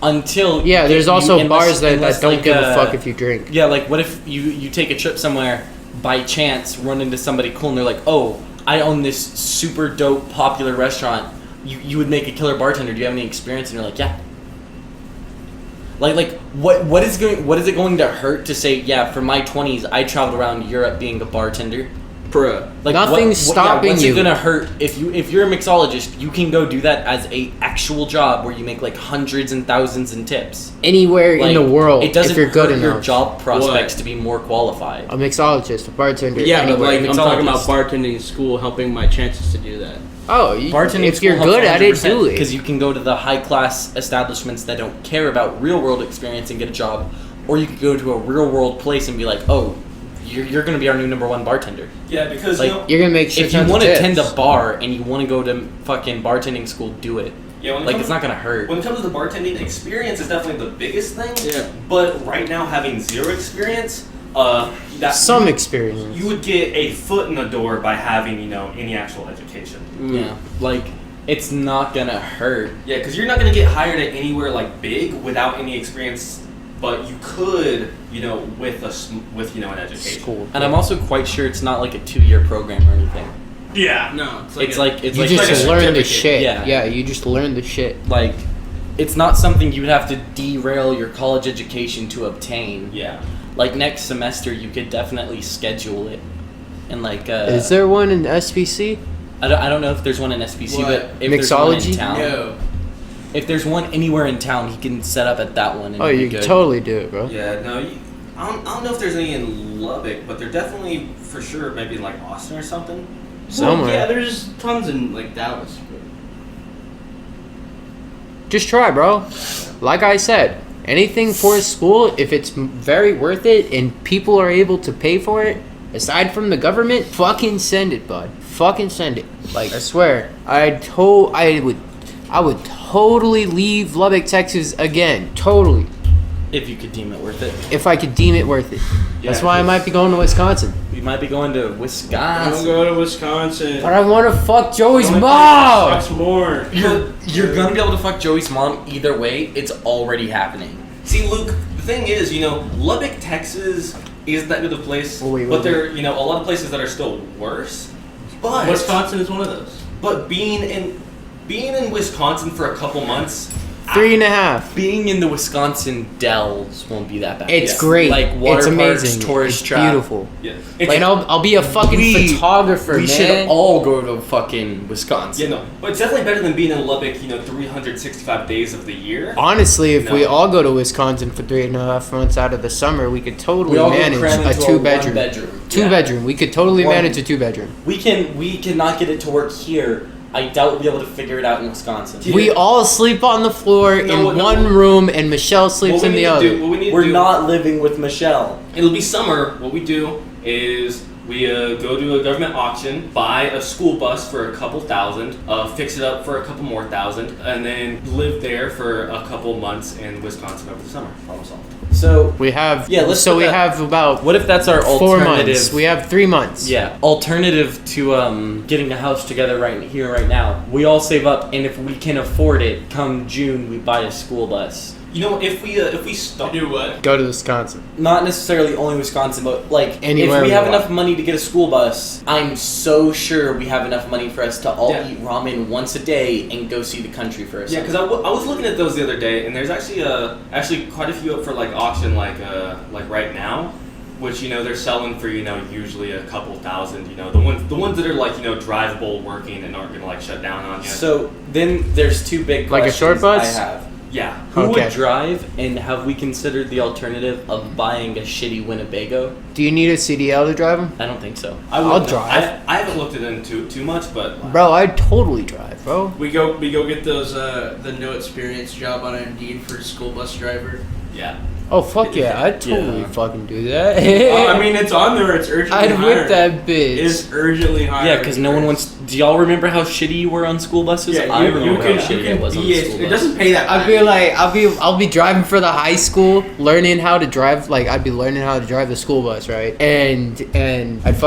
Until yeah, there's you- also unless- bars that unless, don't like, give a fuck if you drink. Yeah, like what if you take a trip somewhere, by chance run into somebody cool and they're like, oh, I own this super dope popular restaurant. You would make a killer bartender. Do you have any experience? And you're like, yeah. Like what is it going to hurt to say, yeah, for my 20s I traveled around Europe being a bartender? Bruh. Like Nothing's stopping what's you. it gonna hurt if you're a mixologist? You can go do that as a actual job where you make like hundreds and thousands in tips. Anywhere Like, in the world, it doesn't if you're good hurt your enough. job prospects What? to be more qualified. A mixologist, a bartender. Yeah, but anywhere. like, I'm talking about mixologist. bartending school helping my chances to do that. Oh, Bartending if you're good at it, do it. Because you can go to the high class establishments that don't care about real world experience and get a job, or you could go to a real world place and be like, oh, you're going to be our new number one bartender. Yeah, because Like, you know, You're gonna make shit If you tons of want to tips. tend a bar and you want to go to fucking bartending school, do it. yeah, when it Like, comes, it's not going to hurt. When it comes to the bartending, experience is definitely the biggest thing. Yeah. But right now, having zero experience, that Some you, experience. you would get a foot in the door by having any actual education. Yeah. Like, it's not going to hurt. Yeah, because you're not gonna get hired at anywhere like big without any experience, but you could, with an education. School. And I'm also quite sure it's not like a 2-year program or anything. Yeah. No, It's like You like just like a learn the certificate. shit. Yeah. Yeah, you just learn the shit. like it's not something you'd have to derail your college education to obtain. Yeah. Like next semester, you could definitely schedule it, and like Is there one in SPC? I don't know if there's one in SPC, What? but if there's one in Mixology? town, No. if there's one anywhere in town, he can set up at that one. And Oh, it'd be you can good. totally do it, bro. Yeah. No. I don't know if there's any in Lubbock, but they're definitely for sure maybe in like Austin or something. Somewhere. Well, yeah, there's tons in like Dallas. Just try, bro. Like I said, anything for school, if it's very worth it and people are able to pay for it, aside from the government, fucking send it, bud. Fucking send it. Like I swear, I would totally leave Lubbock, Texas again. Totally, if you could deem it worth it. if I could deem it worth it. That's Yeah, why I might be going to Wisconsin. We might be going to Don't Wisconsin. go to Wisconsin. But I want to fuck Joey's Only place mom. that sucks more. You're gonna be able to fuck Joey's mom either way. It's already happening. See, Luke, the thing is, Lubbock, Texas isn't that good of a place, Oh, wait, but wait. there, a lot of places that are still worse. But Wisconsin is one of those. But being in Wisconsin for a couple months, 3.5. Being in the Wisconsin Dells won't be that bad. It's Yeah. great. Like water it's parks, amazing. tourist it's trap. beautiful. yeah, And I'll be a fucking photographer, We man. should all go to fucking Wisconsin. yeah, no, but it's definitely better than being in Lubbock, 365 days of the year. Honestly, if we No. all go to Wisconsin for 3.5 months out of the summer, we could totally We all go manage cram a into 2-bedroom. 1-bedroom. Two Yeah. bedroom. We could totally One- manage a 2-bedroom. We cannot get it to work here. I doubt we'll be able to figure it out in Wisconsin. Yeah. We all sleep on the floor in No, one room, and Michelle sleeps What we in need the to other. do, what we need to We're do, not living with Michelle. It'll be summer. What we do is we go to a government auction, buy a school bus for a couple thousand, fix it up for a couple more thousand, and then live there for a couple months in Wisconsin over the summer. Problem solved. So We have Yeah, let's so put we that- have about what if that's our 4 alternative? months. We have 3 months. Yeah, alternative to getting a house together right here, right now. We all save up, and if we can afford it, come June we buy a school bus You know, if we stop. Do what? Go to Wisconsin. Not necessarily only Wisconsin, but like Anywhere if we we have want. enough money to get a school bus, I'm so sure we have enough money for us to all Yeah. eat ramen once a day and go see the country for a Yeah, because I was looking at those the other day, and there's actually quite a few up for like auction like right now, which they're selling for usually a couple thousand. The ones that are like drivable, working, and aren't gonna like shut down on you. So then there's two big Like a questions short bus? I have. Yeah. Who Okay. would drive, and have we considered the alternative of buying a shitty Winnebago? Do you need a CDL to drive them? I don't think so. I I'll wouldn't know. drive. I haven't looked it into too much, but Bro, I'd totally drive, bro. We go get those the no experience job on Indeed for school bus driver. yeah. Oh, fuck yeah, I'd totally Yeah. fucking do that. I mean, it's on there. It's urgently I'd hiring. whip that bitch. It's urgently hiring. Yeah, because no one wants. Do y'all remember how shitty you were on school buses? Yeah, I you remember can, how shitty I was on the school It bus. doesn't pay that. I'd be like, I'll be driving for the high school, learning how to drive. Like, I'd be learning how to drive the school bus, right? And I'd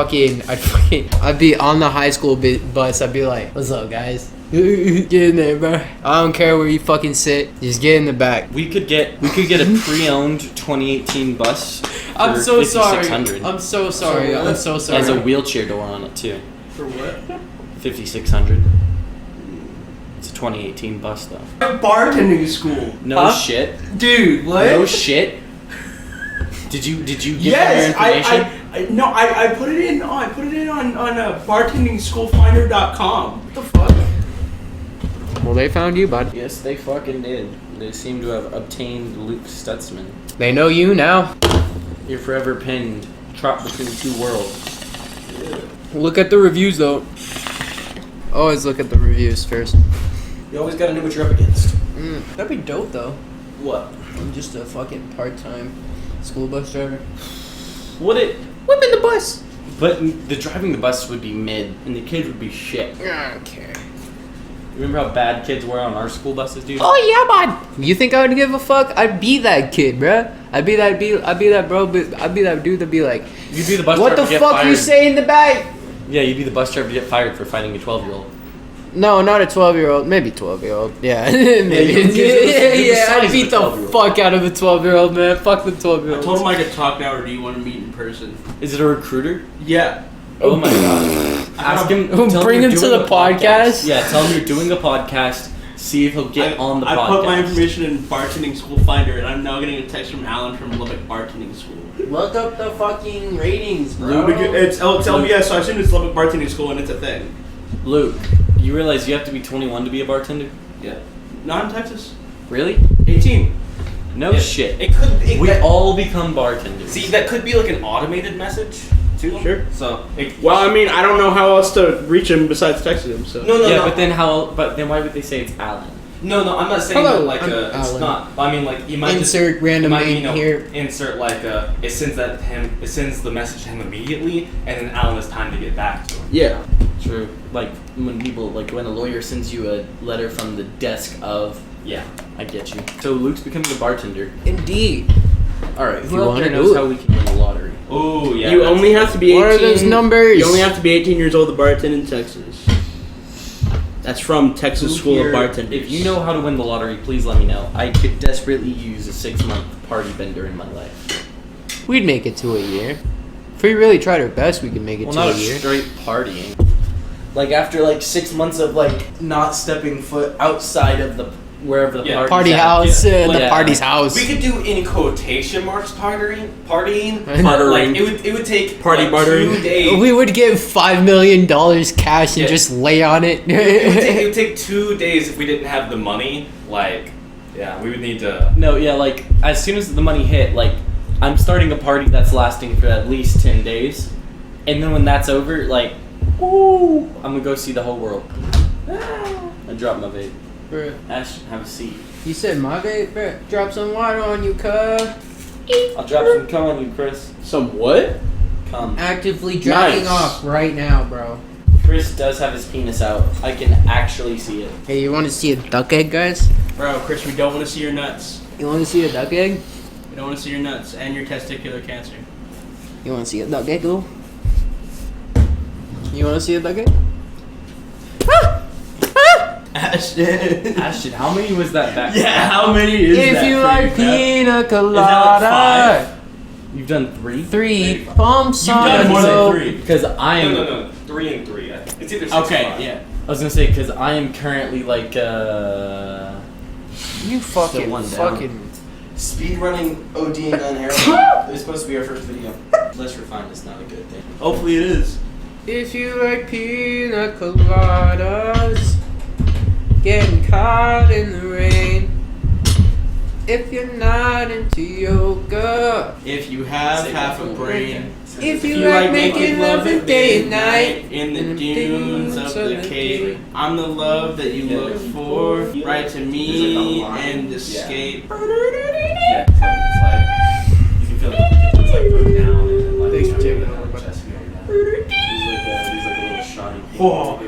be on the high school bus. I'd be like, "What's up, guys? Get in there, bro. I don't care where you fucking sit. Just get in the back." We could get a pre-owned 2018 bus. I'm for so sorry. 5,600. I'm so sorry. So what? I'm so It has a sorry. wheelchair door on it too. For what? 5,600. It's a 2018 bus though. Bartending school. No Huh? shit. Dude, what? No shit. Did you give them Yes, your information? I put it in. Oh, I put it in on bartendingschoolfinder.com. What the fuck? Well, they found you, bud. Yes, they fucking did. They seem to have obtained Luke Stutzman. They know you now. You're forever pinned, trapped between two worlds. Look at the reviews, though. Always look at the reviews first. You always gotta know what you're up against. That'd be dope, though. What? I'm just a fucking part-time school bus driver. Would it? Whipping the bus. But the driving the bus would be mid, and the kids would be shit. Okay. Remember how bad kids were on our school buses, dude? Oh yeah, bud. You think I would give a fuck? I'd be that kid, bruh. I'd be that bro. But I'd be that dude that'd be like, You'd be the bus "What driver the to get fuck fired. you say in the back?" Yeah, you'd be the bus driver to get fired for fighting a 12-year-old. No, not a 12-year-old. Maybe 12-year-old. Yeah, maybe. you would give the size I'd of beat a the 12-year-old. fuck out of a 12-year-old, man. Fuck the I 12-year-old. told him I could talk now, or do you want to meet in person? Is it a recruiter? Yeah. Oh my god. Ask him. tell Bring you're him to doing the a podcast? Yeah, tell him you're doing a podcast. See if he'll get on the I podcast. put my information in Bartending School Finder, and I'm now getting a text from Alan from Lubbock Bartending School. Look up the fucking ratings, bro. It's LBS, so I assume it's Lubbock Bartending School, and it's a thing. Luke, you realize you have to be 21 to be a bartender? Yeah. Not in Texas. Really? 18. No Yeah. shit. It could. We all become bartenders. See, that could be like an automated message too. Sure. So. Well, I mean, I don't know how else to reach him besides texting him, so. No, yeah, no. but then how? But then why would they say it's Alan? No, I'm not saying Hello, that like I'm it's Alan. not. I mean, like you might Insert just, random you might, name here. Insert like it sends that to him. It sends the message to him immediately, and then Alan has time to get back to him. Yeah. True. Like when people, like when a lawyer sends you a letter from the desk of. Yeah. I get you. So Luke's becoming a bartender. Indeed. All right. If Who you out wanna there do knows it. how we can win the lottery? Oh yeah. You that's- only have to be 18. What are those numbers? You only have to be 18 years old to bartend in Texas. That's from Texas Who School of here- Bartenders. If you know how to win the lottery, please let me know. I could desperately use a 6-month party bender in my life. We'd make it to a year. If we really tried our best, we could make it Well, to not a a year. straight partying. Like after like 6 months of like not stepping foot outside of the wherever the Yeah. party's Party at. house, yeah. the Yeah. party's house. We could do in quotation marks partying, but Bartering. like it would take Party like, bartering. 2 days. We would give $5 million cash and Yeah. just lay on it. it would take 2 days if we didn't have the money. Like, yeah, we would need to. No, yeah, like as soon as the money hit, like I'm starting a party that's lasting for at least 10 days, and then when that's over, like, woo, I'm gonna go see the whole world. I dropped my vape. Bruh, Ash, have a seat. you said my vape, bruh. Drop some water on you, cuz. I'll drop some cum on you, Chris. Some what? Cum. Actively jacking Nice. off right now, bro. Chris does have his penis out. I can actually see it. Hey, you want to see a duck egg, guys? Bro, Chris, we don't want to see your nuts. You want to see a duck egg? We don't want to see your nuts and your testicular cancer. You want to see a duck egg, Lou? You want to see a duck egg? Ashton. Ashton, how many was that back? Yeah, how many is If that? you for like Beth? pina Is that colada. like 5? You've done 3? 3 pumps You've on done a more than globe. 3. Because I am. No. 3 and 3. It's either 6 or 5. Okay, yeah. I was gonna say because I am currently like You fucking one down. fucking. speedrunning ODing on heroin. It was supposed to be our first video. Less refined is not a good thing. Hopefully it is. If you like pina coladas, getting caught in the rain. If you're not into yoga, If you have Say half that a one. brain. if you like making love at day and night, in the dunes of the Cape, I'm the love that you look for. Right to me and escape. Yeah, it's like you can feel it. It's like going down and then like Thanks for checking chest going down. There's like a little shoddy. Whoa.